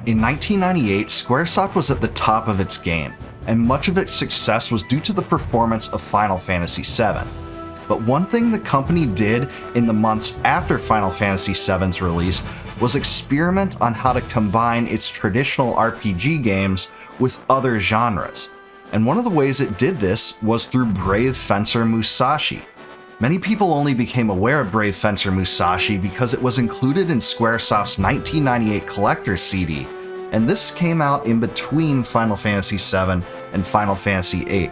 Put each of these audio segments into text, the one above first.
In 1998, Squaresoft was at the top of its game, and much of its success was due to the performance of Final Fantasy VII. But one thing the company did in the months after Final Fantasy VII's release was experiment on how to combine its traditional RPG games with other genres. And one of the ways it did this was through Brave Fencer Musashi. Many people only became aware of Brave Fencer Musashi because it was included in Squaresoft's 1998 collector's CD, and this came out in between Final Fantasy VII and Final Fantasy VIII.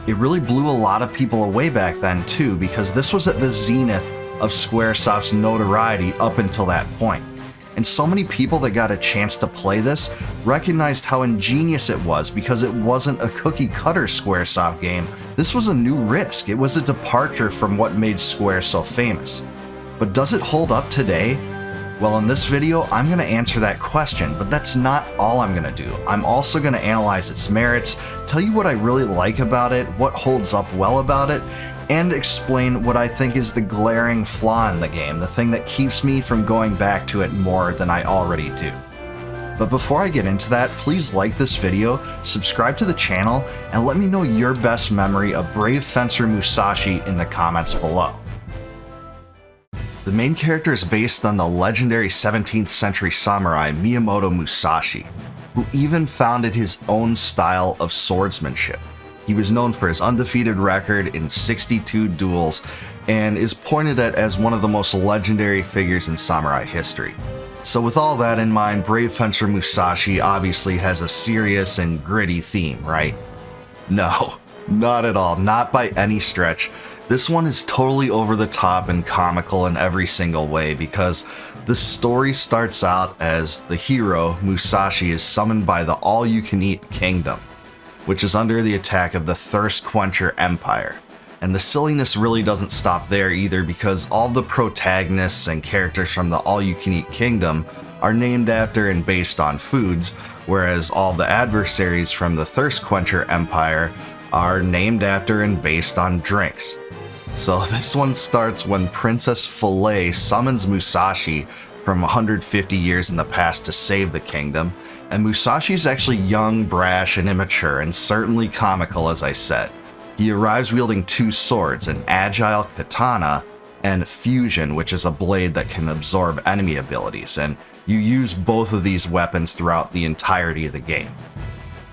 It really blew a lot of people away back then too, because this was at the zenith of Squaresoft's notoriety up until that point. And so many people that got a chance to play this recognized how ingenious it was because it wasn't a cookie-cutter Squaresoft game. This was a new risk. It was a departure from what made Square so famous. But does it hold up today? Well, in this video, I'm going to answer that question, but that's not all I'm going to do. I'm also going to analyze its merits, tell you what I really like about it, what holds up well about it, and explain what I think is the glaring flaw in the game, the thing that keeps me from going back to it more than I already do. But before I get into that, please like this video, subscribe to the channel, and let me know your best memory of Brave Fencer Musashi in the comments below. The main character is based on the legendary 17th century samurai Miyamoto Musashi, who even founded his own style of swordsmanship. He was known for his undefeated record in 62 duels and is pointed at as one of the most legendary figures in samurai history. So with all that in mind, Brave Fencer Musashi obviously has a serious and gritty theme, right? No, not at all, not by any stretch. This one is totally over the top and comical in every single way because the story starts out as the hero, Musashi, is summoned by the all-you-can-eat kingdom, which is under the attack of the Thirst Quencher Empire. And the silliness really doesn't stop there either because all the protagonists and characters from the all-you-can-eat kingdom are named after and based on foods, whereas all the adversaries from the Thirst Quencher Empire are named after and based on drinks. So this one starts when Princess Flaw summons Musashi from 150 years in the past to save the kingdom, and Musashi's actually young, brash, and immature, and certainly comical, as I said. He arrives wielding two swords, an agile katana and fusion, which is a blade that can absorb enemy abilities, and you use both of these weapons throughout the entirety of the game.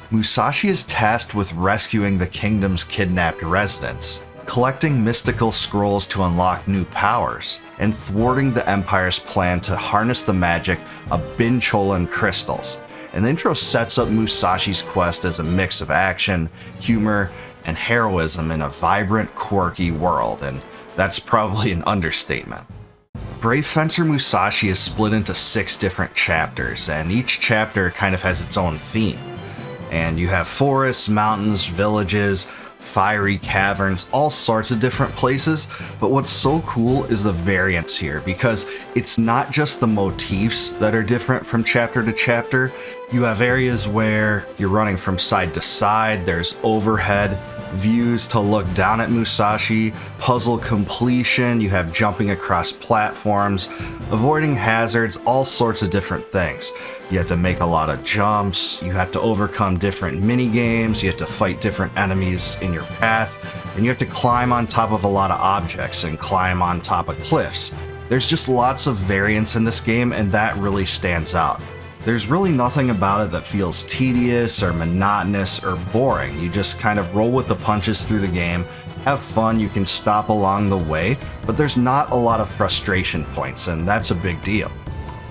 Musashi is tasked with rescuing the kingdom's kidnapped residents, collecting mystical scrolls to unlock new powers, and thwarting the Empire's plan to harness the magic of Bincholan crystals. And the intro sets up Musashi's quest as a mix of action, humor, and heroism in a vibrant, quirky world, and that's probably an understatement. Brave Fencer Musashi is split into 6 different chapters, and each chapter kind of has its own theme. And you have forests, mountains, villages, fiery caverns, all sorts of different places, but what's so cool is the variance here, because it's not just the motifs that are different from chapter to chapter. You have areas where you're running from side to side, there's overhead views to look down at Musashi, puzzle completion, you have jumping across platforms, avoiding hazards, all sorts of different things. You have to make a lot of jumps, you have to overcome different mini games, you have to fight different enemies in your path, and you have to climb on top of a lot of objects and climb on top of cliffs. There's just lots of variance in this game, and that really stands out. There's really nothing about it that feels tedious or monotonous or boring. You just kind of roll with the punches through the game, have fun, you can stop along the way, but there's not a lot of frustration points, and that's a big deal.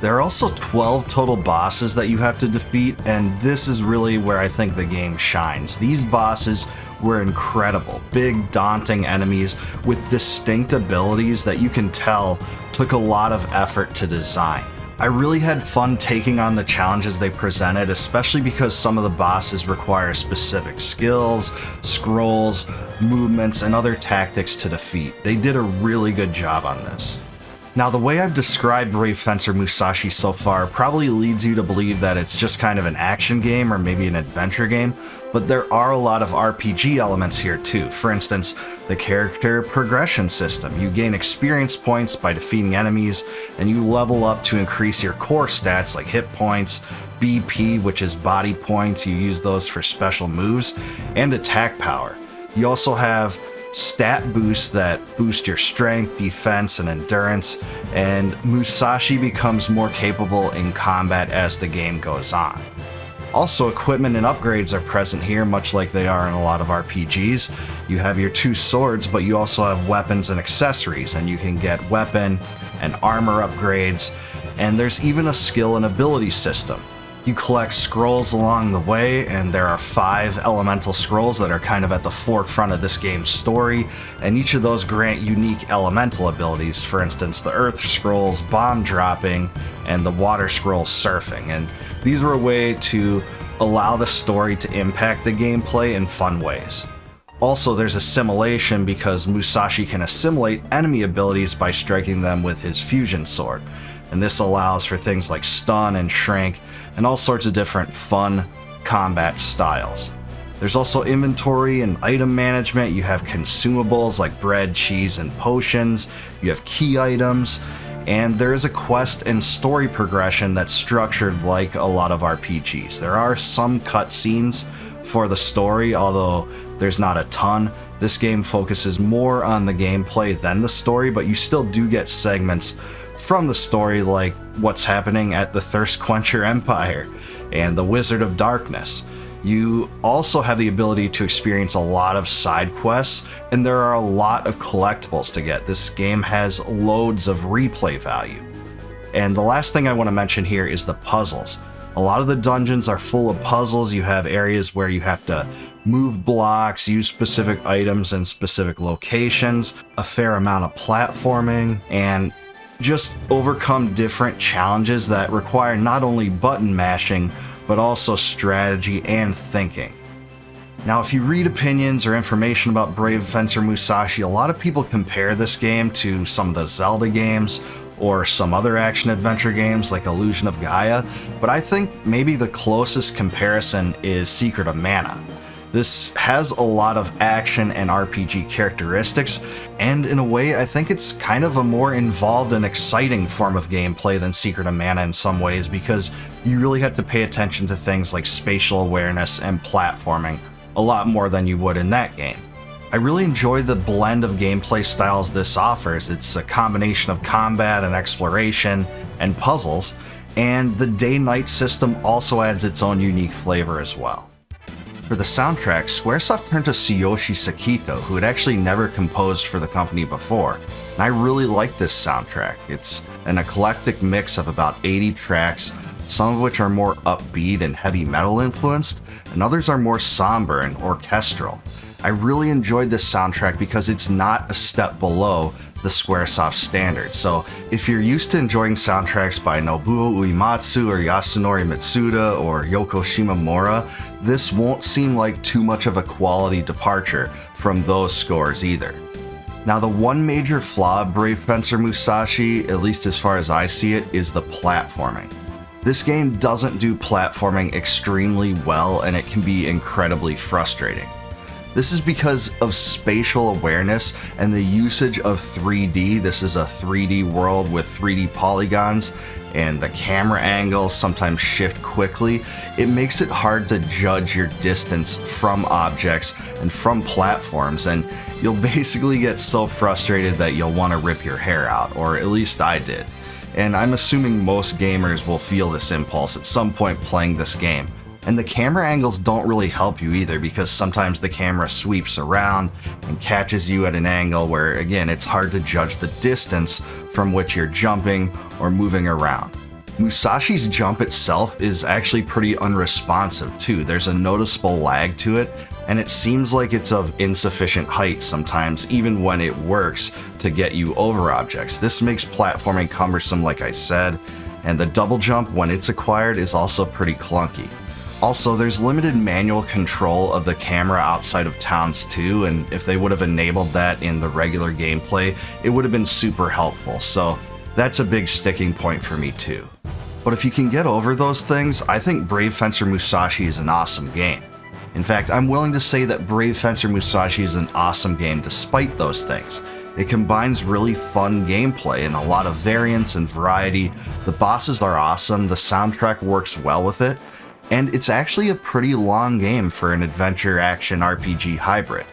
There are also 12 total bosses that you have to defeat, and this is really where I think the game shines. These bosses were incredible, big, daunting enemies with distinct abilities that you can tell took a lot of effort to design. I really had fun taking on the challenges they presented, especially because some of the bosses require specific skills, scrolls, movements, and other tactics to defeat. They did a really good job on this. Now, the way I've described Brave Fencer Musashi so far probably leads you to believe that it's just kind of an action game or maybe an adventure game, but there are a lot of RPG elements here too. For instance, the character progression system. You gain experience points by defeating enemies, and you level up to increase your core stats like hit points, BP, which is body points. You use those for special moves, and attack power. You also have stat boosts that boost your strength, defense, and endurance, and Musashi becomes more capable in combat as the game goes on. Also, equipment and upgrades are present here, much like they are in a lot of RPGs. You have your 2 swords, but you also have weapons and accessories, and you can get weapon and armor upgrades, and there's even a skill and ability system. You collect scrolls along the way, and there are 5 elemental scrolls that are kind of at the forefront of this game's story, and each of those grant unique elemental abilities. For instance, the earth scrolls bomb dropping, and the water scrolls surfing, and these were a way to allow the story to impact the gameplay in fun ways. Also, there's assimilation because Musashi can assimilate enemy abilities by striking them with his fusion sword, and this allows for things like stun and shrink, and all sorts of different fun combat styles. There's also inventory and item management. You have consumables like bread, cheese, and potions. You have key items, and there is a quest and story progression that's structured like a lot of RPGs. There are some cutscenes for the story, although there's not a ton. This game focuses more on the gameplay than the story, but you still do get segments from the story, like what's happening at the Thirst Quencher Empire and the Wizard of Darkness. You also have the ability to experience a lot of side quests, and there are a lot of collectibles to get. This game has loads of replay value. And the last thing I want to mention here is the puzzles. A lot of the dungeons are full of puzzles. You have areas where you have to move blocks, use specific items in specific locations, a fair amount of platforming, and just overcome different challenges that require not only button mashing, but also strategy and thinking. Now, if you read opinions or information about Brave Fencer Musashi, a lot of people compare this game to some of the Zelda games or some other action-adventure games like Illusion of Gaia, but I think maybe the closest comparison is Secret of Mana. This has a lot of action and RPG characteristics, and in a way I think it's kind of a more involved and exciting form of gameplay than Secret of Mana in some ways, because you really have to pay attention to things like spatial awareness and platforming a lot more than you would in that game. I really enjoy the blend of gameplay styles this offers. It's a combination of combat and exploration and puzzles, and the day-night system also adds its own unique flavor as well. For the soundtrack, Squaresoft turned to Tsuyoshi Sekito, who had actually never composed for the company before, and I really like this soundtrack. It's an eclectic mix of about 80 tracks, some of which are more upbeat and heavy metal influenced, and others are more somber and orchestral. I really enjoyed this soundtrack because it's not a step below the Squaresoft standard. So if you're used to enjoying soundtracks by Nobuo Uematsu or Yasunori Mitsuda or Yoko Shimomura, this won't seem like too much of a quality departure from those scores either. Now, the one major flaw of Brave Fencer Musashi, at least as far as I see it, is the platforming. This game doesn't do platforming extremely well, and it can be incredibly frustrating. This is because of spatial awareness and the usage of 3D. This is a 3D world with 3D polygons, and the camera angles sometimes shift quickly. It makes it hard to judge your distance from objects and from platforms, and you'll basically get so frustrated that you'll want to rip your hair out, or at least I did. And I'm assuming most gamers will feel this impulse at some point playing this game. And the camera angles don't really help you either, because sometimes the camera sweeps around and catches you at an angle where, again, it's hard to judge the distance from which you're jumping or moving around. Musashi's jump itself is actually pretty unresponsive too. There's a noticeable lag to it, and it seems like it's of insufficient height sometimes, even when it works to get you over objects. This makes platforming cumbersome, like I said, and the double jump, when it's acquired, is also pretty clunky. Also, there's limited manual control of the camera outside of towns too, and if they would have enabled that in the regular gameplay, it would have been super helpful, so that's a big sticking point for me too. But if you can get over those things, I think Brave Fencer Musashi is an awesome game. In fact, I'm willing to say that Brave Fencer Musashi is an awesome game despite those things. It combines really fun gameplay and a lot of variance and variety. The bosses are awesome, the soundtrack works well with it, and it's actually a pretty long game for an adventure action RPG hybrid.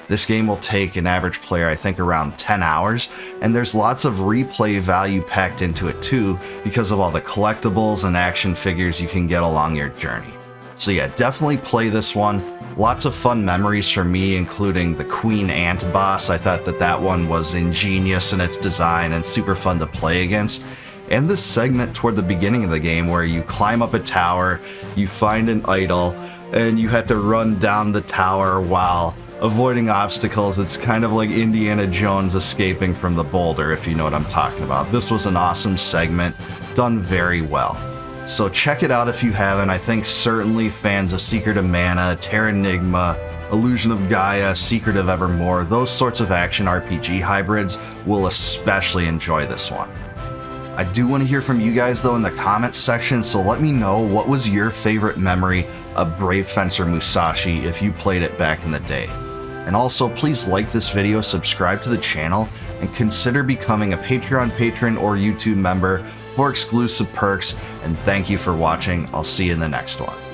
This game will take an average player, I think, around 10 hours, and there's lots of replay value packed into it too because of all the collectibles and action figures you can get along your journey. So yeah, definitely play this one. Lots of fun memories for me, including the Queen Ant boss. I thought that one was ingenious in its design and super fun to play against. And this segment toward the beginning of the game where you climb up a tower, you find an idol, and you have to run down the tower while avoiding obstacles. It's kind of like Indiana Jones escaping from the boulder, if you know what I'm talking about. This was an awesome segment, done very well. So check it out if you haven't. I think certainly fans of Secret of Mana, Terranigma, Illusion of Gaia, Secret of Evermore, those sorts of action RPG hybrids will especially enjoy this one. I do want to hear from you guys though in the comments section, so let me know what was your favorite memory of Brave Fencer Musashi if you played it back in the day. And also please like this video, subscribe to the channel, and consider becoming a Patreon patron or YouTube member for exclusive perks, and thank you for watching. I'll see you in the next one.